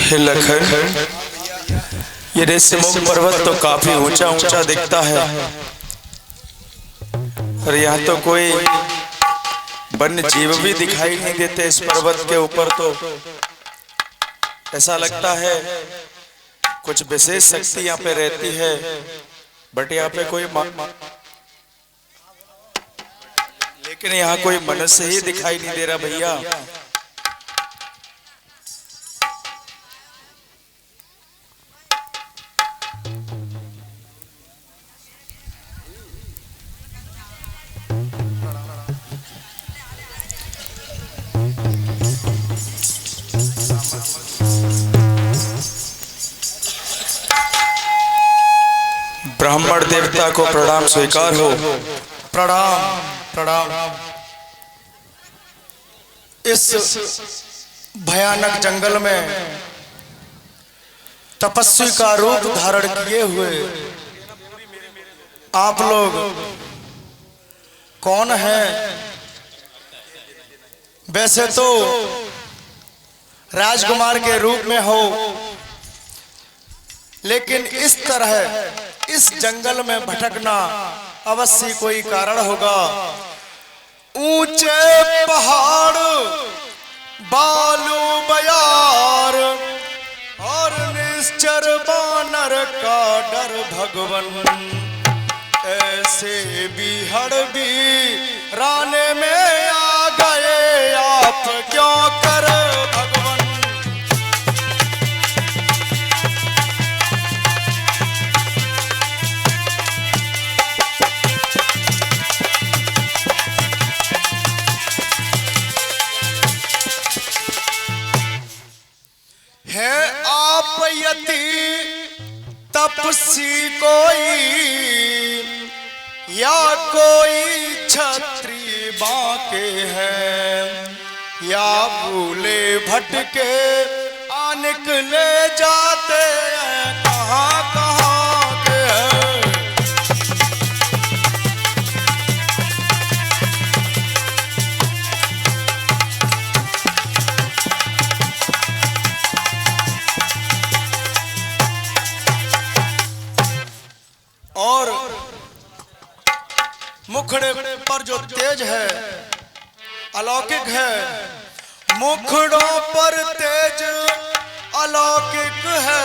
हे लखन, ये ऋषिमुख पर्वत तो काफी ऊंचा ऊंचा दिखता है और यहाँ तो कोई वन्य जीव भी दिखाई नहीं देते। इस पर्वत के ऊपर तो ऐसा लगता है कुछ विशेष शक्ति यहाँ पे रहती है, बट यहाँ पे कोई लेकिन यहाँ कोई मनुष्य ही दिखाई नहीं दे रहा भैया। ब्राह्मण देवता को प्रणाम स्वीकार हो। प्रणाम प्रणाम। इस भयानक जंगल में तपस्वी का रूप धारण किए हुए आप लोग कौन हैं? वैसे तो राजकुमार के रूप में हो, लेकिन इस तरह इस जंगल में भटकना अवश्य कोई कारण होगा। ऊंचे पहाड़, बालू बयार और निश्चर बानर का डर भगवन, ऐसे बिहड़ भी राने में आ गए आप क्यों कर भगवन। है आप यति तपसी कोई या कोई छत्री बाके हैं, या भूले भटके आ निकले जाते हैं कहाँ कहाँ के हैं। और मुखड़े पर जो तेज है अलौकिक है, मुखड़ों पर तेज अलौकिक है,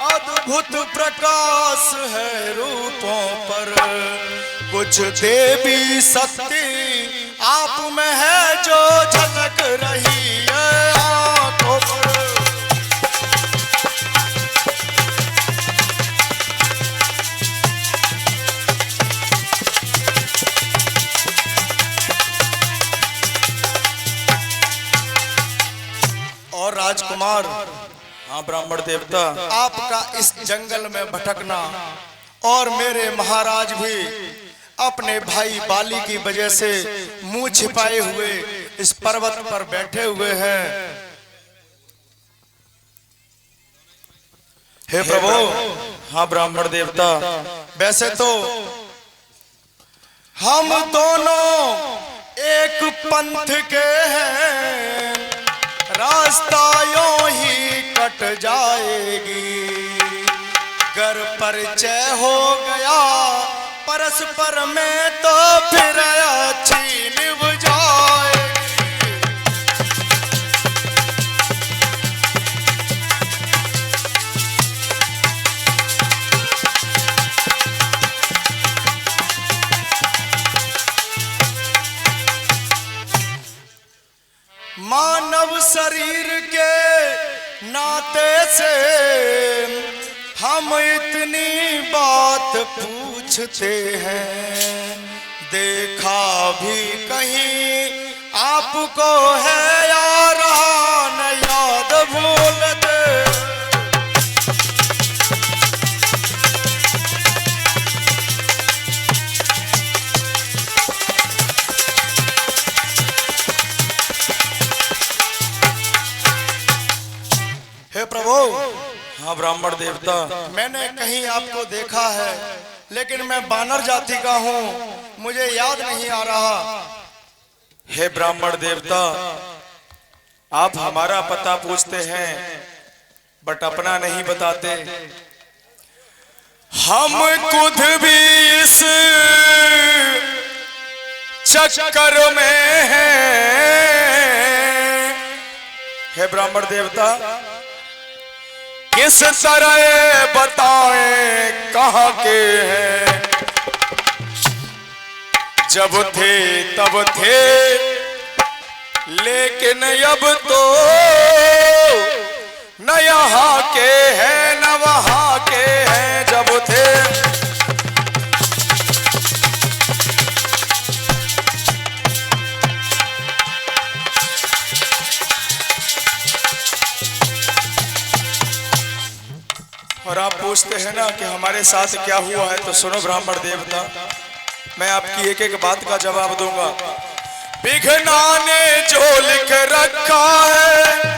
अद्भुत प्रकाश है रूपों पर, कुछ देवी शक्ति आप में है जो झलक रही है आंखों पर। और राजकुमार, हाँ ब्राह्मण देवता, आपका इस जंगल में भटकना और मेरे महाराज भी अपने भाई बाली की वजह से मुंह छिपाए हुए इस पर्वत पर बैठे हुए हैं। हे प्रभु। हाँ ब्राह्मण देवता, वैसे तो हम दोनों एक पंथ के हैं, रास्ता यूं ही कट जाएगी, गर परिचय हो गया परस्पर में तो फिर अच्छी निभ जाएगी। मानव शरीर के नाते से हम इतनी बात पूछते हैं, देखा भी कहीं आपको है यार न याद भूल दे। हे प्रभु। हाँ ब्राह्मण देवता, मैंने कहीं आपको देखा है लेकिन मैं बानर जाति का हूँ, मुझे याद नहीं आ रहा। हे ब्राह्मण देवता, आप हमारा पता पूछते हैं बट अपना नहीं बताते। हम खुद भी इस चक्कर में हैं। हे ब्राह्मण देवता, किस तरह बताएं कहाँ के हैं। जब थे तब थे, लेकिन अब तो न यहाँ के हैं न वहाँ के हैं। जब थे और आप पूछते हैं ना कि हमारे साथ क्या हुआ है, तो सुनो ब्राह्मण देवता, मैं आपकी एक एक बात का जवाब दूंगा। बिघना ने जो लिख रखा है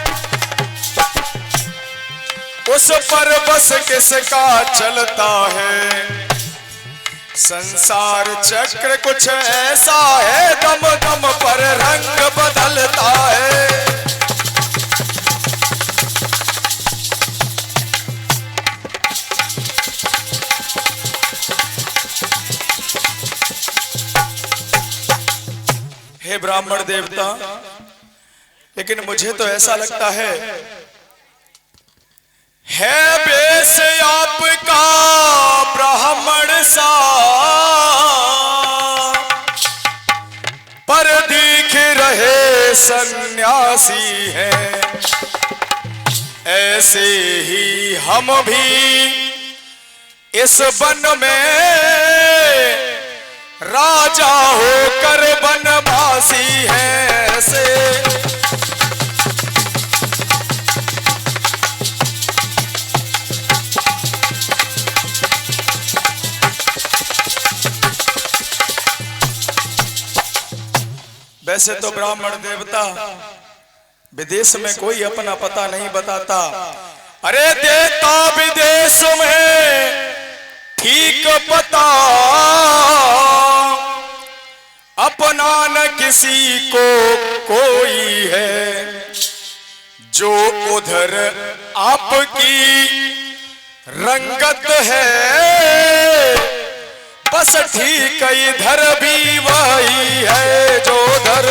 उस पर बस किसका चलता है। संसार चक्र कुछ ऐसा है, दम दम पर रंग बदलता है। हे ब्राह्मण देवता, लेकिन मुझे तो ऐसा लगता है बेस आपका ब्राह्मण सा, पर दिख रहे सन्यासी है। ऐसे ही हम भी इस वन में राजा होकर बनवासी हैं। ऐसे वैसे तो ब्राह्मण देवता विदेश में कोई अपना पता नहीं बताता। अरे देता विदेश में ठीक पता, अपना न किसी को कोई है। जो उधर आपकी रंगत है, बस ठीक इधर भी वही है जो उधर।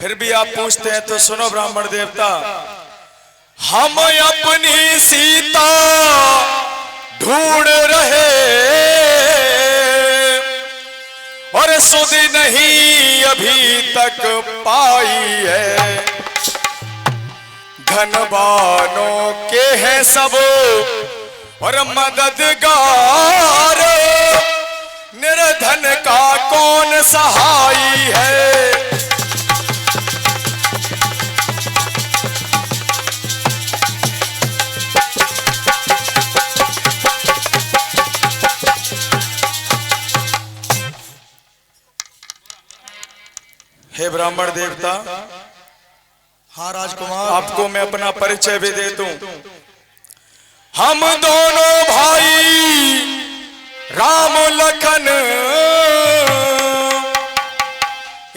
फिर भी आप पूछते हैं तो सुनो ब्राह्मण देवता, हम अपनी सीता ढूंढ रहे और सुध नहीं अभी तक पाई है। धनवानों के हैं सब और मददगार, निर्धन का कौन सहाई है। हे ब्राह्मण देवता, हाँ राजकुमार, आपको मैं अपना परिचय भी दे दूं। हम दोनों भाई राम लखन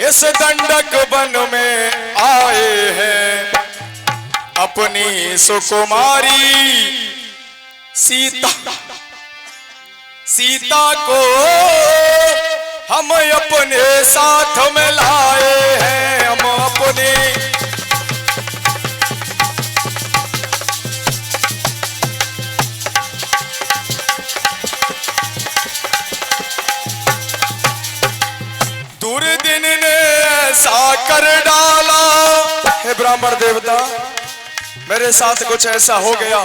इस दंडक वन में आए हैं। अपनी सुकुमारी सीता को हम अपने साथ में लाए हैं। हम अपने दुर्दिन ने ऐसा कर डाला। हे ब्राह्मण देवता, मेरे साथ कुछ ऐसा हो गया,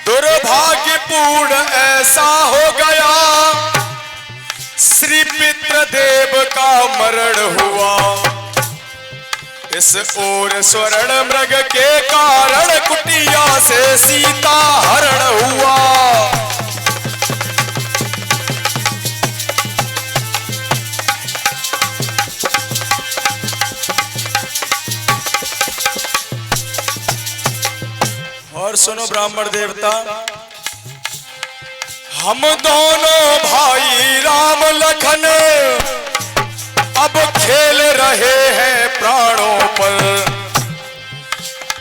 दुर्भाग्यपूर्ण ऐसा हो गया। श्री पितृदेव का मरण हुआ, इस ओर स्वर्ण मृग के कारण कुटिया से सीता हरण हुआ। और सुनो ब्राह्मण देवता, हम दोनों भाई राम लखन अब खेल रहे हैं प्राणों पर,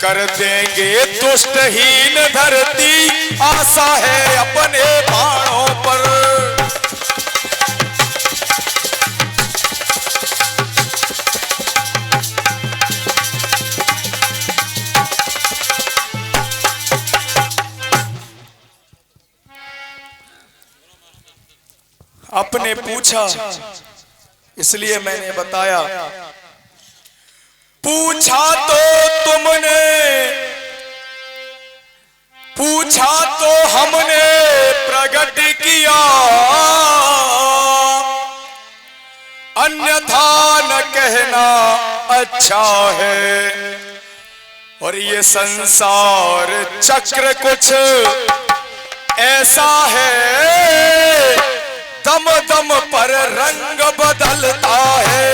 कर देंगे तुष्टहीन धरती आशा है अपने बाणों पर। आपने पूछा इसलिए मैंने बताया, पूछा तो तुमने, पूछा तो हमने प्रकट किया, अन्यथा न कहना अच्छा है। और ये संसार चक्र कुछ ऐसा है, दम दम पर रंग बदलता है।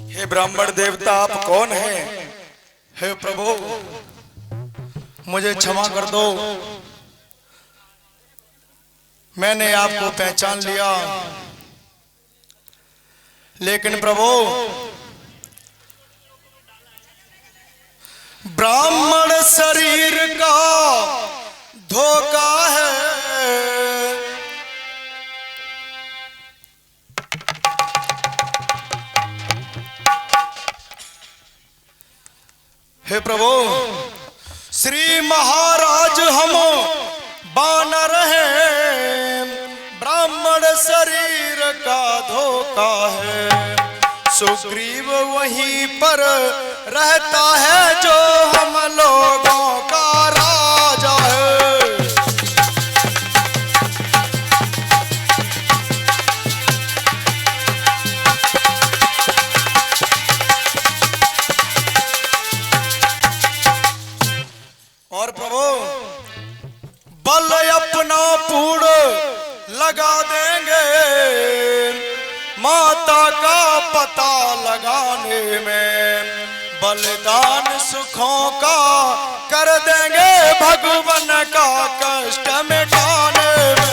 हे ब्राह्मण देवता, आप कौन हैं? हे प्रभु, मुझे क्षमा कर दो, मैंने आपको पहचान लिया, लेकिन प्रभु ब्राह्मण शरीर का धोखा है। हे प्रभु, श्री महाराज हम बानर हैं, ब्राह्मण शरीर का धोखा है। सुग्रीव वहीं पर रहता है जो हम लोगों का राजा है। और प्रभु बल अपना पूर्ण लगा देंगे, माता का पता लगाने में, बलिदान सुखों का कर देंगे, भगवान का कष्ट मिटाने में।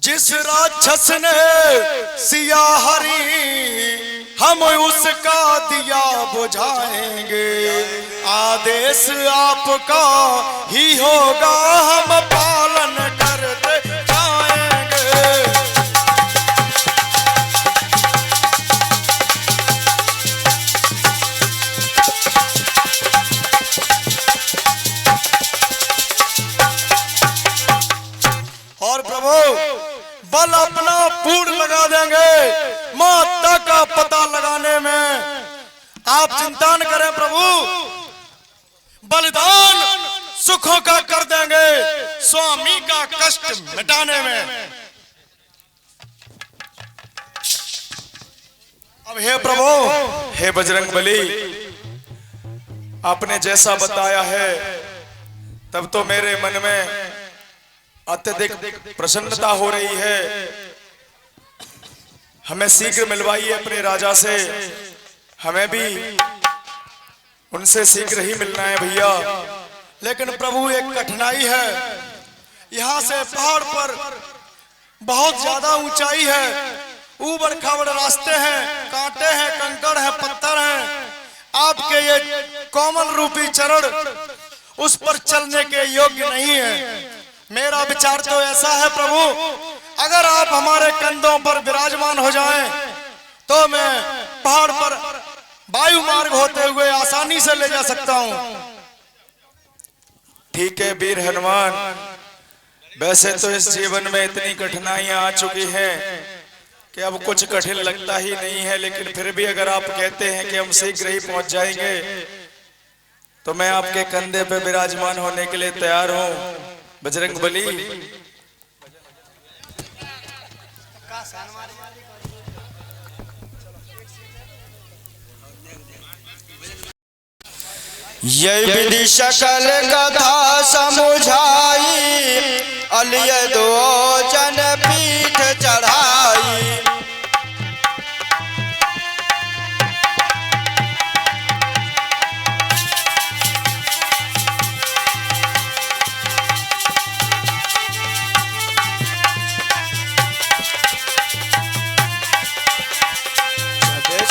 जिस राक्षस ने सिया हरी, हम उसका दिया बुझाएंगे, आदेश आपका ही होगा, हम पालन करते जाएंगे। और प्रभु बल अपना पूर्ण लगा देंगे, माता का पता लगाने में। आप चिंता न करें प्रभु, बलिदान सुखों का कर देंगे, स्वामी का कष्ट मिटाने में। अब हे प्रभु, हे बजरंगबली, आपने जैसा बताया है तब तो मेरे मन में अत्यधिक प्रसन्नता हो रही है। हमें शीघ्र मिलवाइए अपने राजा से, हमें भी उनसे शीघ्र ही मिलना है भैया। लेकिन प्रभु एक कठिनाई है, यहाँ से पहाड़ पर बहुत ज्यादा ऊंचाई है, ऊबड़ खाबड़ रास्ते हैं, कांटे हैं, कंकड़ हैं, पत्थर हैं। आपके ये कोमल रूपी चरण उस पर चलने के योग्य नहीं है। मेरा विचार तो ऐसा है प्रभु, अगर आप हमारे कंधों पर विराजमान हो जाएं, तो मैं पहाड़ पर वायु मार्ग होते हुए आसानी से ले जा सकता हूं। ठीक है वीर हनुमान, वैसे तो इस जीवन में इतनी कठिनाइयां आ चुकी हैं कि अब कुछ कठिन लगता ही नहीं है, लेकिन फिर भी अगर आप कहते हैं कि हम शीघ्र ही पहुंच जाएंगे, तो मैं आपके कंधे पे विराजमान होने के लिए तैयार हूं। बजरंगबली, ये विधि सकल कथा समुझाई, अलिय दो जन पीठ चढ़ाई।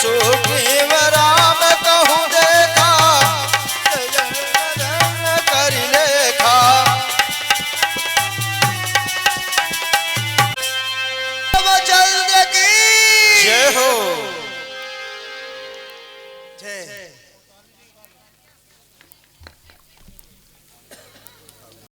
सुग्रीव राम कहूँ देखा, कर लेखा। जय हो। जय।